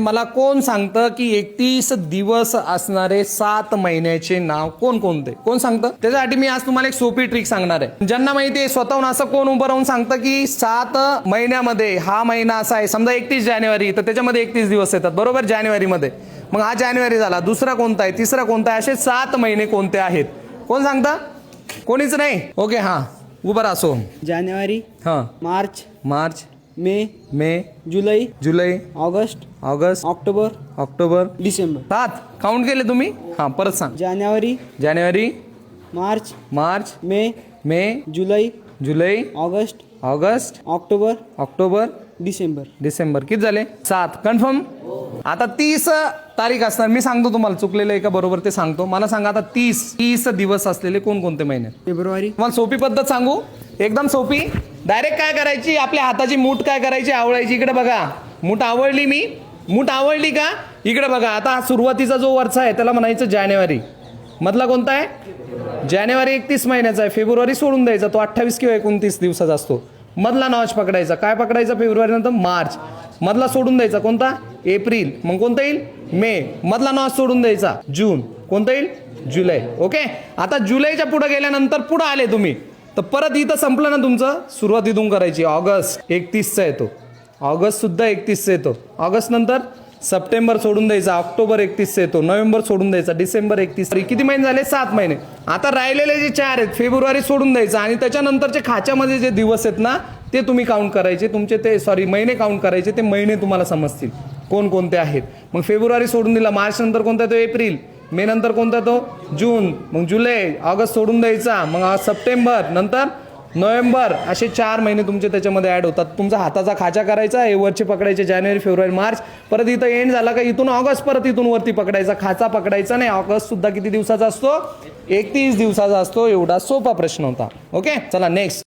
मला कोण सांगतं की 31 दिवस असणारे 7 महिन्याचे नाव कोण कोणते? कोण सांगतं? त्याच्यासाठी मी आज तुम्हाला एक सोपी ट्रिक सांगणार आहे. ज्यांना माहिती आहे स्वतःहून असं कोण उभं राहून सांगतं की 7 महिन्यामध्ये हा महिना असा आहे, समजा 31 जानेवारी, तर त्याच्यामध्ये 31 दिवस येतात बरोबर जानेवारीमध्ये. मग हा जानेवारी झाला, दुसरा कोणता आहे, तिसरा कोणता आहे, असे 7 महिने कोणते आहेत? कोण सांगतं? कोणीच नाही. ओके, हा उभं राहा. सो जानेवारी, हा, मार्च, मार्च, मे, जुलै, ऑगस्ट, ऑक्टोबर, डिसेंबर. 7 काउंट केले तुम्ही? हा, परत सांग. जानेवारी, मार्च, मे, जुलै, ऑगस्ट, ऑक्टोबर, डिसेंबर. किती झाले? 7. कन्फर्म? आता 30 तारीख असणार. मी सांगतो तुम्हाला चुकलेलं आहे का बरोबर ते सांगतो. मला सांगा आता 30 दिवस असलेले कोणकोणते महिने? फेब्रुवारी. तुम्हाला सोपी पद्धत सांगू, एकदम सोपी. डायरेक्ट काय करायची, आपल्या हाताची मूठ काय करायची, आवळायची. इकडे बघा, मूठ आवळली का? इकडे बघा. आता सुरुवातीचा जो वरचा आहे त्याला म्हणायचं जानेवारी. मधला कोणता आहे? जानेवारी 31 महिन्याचा आहे. फेब्रुवारी सोडून द्यायचा, तो 28 किंवा 29 दिवसाचा असतो. मधला नॉच पकडायचा. काय पकडायचा? फेब्रुवारी नंतर मार्च. मधला सोडून द्यायचा कोणता? एप्रिल. मग कोणता येईल? मे. मधला नॉच सोडून द्यायचा जून. कोणता येईल? जुलै. ओके. आता जुलैच्या पुढे गेल्यानंतर पुढे आले तुम्ही, तर परत इथं संपलं ना तुमचं, सुरुवात इथून करायची. ऑगस्ट 31चा येतो, ऑगस्ट सुद्धा 31चा येतो. ऑगस्ट नंतर सप्टेंबर सोडून द्यायचा, ऑक्टोबर 31चा येतो, नोव्हेंबर सोडून द्यायचा, डिसेंबर 31. किती महिने झाले? 7 महिने. आता राहिलेले जे 4 आहेत, फेब्रुवारी सोडून द्यायचा आणि त्याच्यानंतरचे खाच्यामध्ये जे दिवस आहेत ना ते तुम्ही काउंट करायचे. तुमचे ते महिने काउंट करायचे. ते महिने तुम्हाला समजतील कोणकोणते आहेत. मग फेब्रुवारी सोडून दिला, मार्च नंतर कोणता येतो? एप्रिल. मे नंतर कोणता तो? जून. मग जुलै, ऑगस्ट सोडून द्यायचा, मग सप्टेंबर, नंतर नोव्हेंबर. असे 4 महिने तुमचे त्याच्यामध्ये ऍड होतात. तुमचा हाताचा खाचा करायचा, हे वरचे पकडायचे जानेवारी, फेब्रुवारी, मार्च. परत इथं एंड झाला का इथून ऑगस्ट, परत इथून वरती पकडायचा, खाचा पकडायचा नाही. ऑगस्ट सुद्धा किती दिवसाचा असतो? 31 दिवसाचा असतो. एवढा सोपा प्रश्न होता. ओके, चला नेक्स्ट.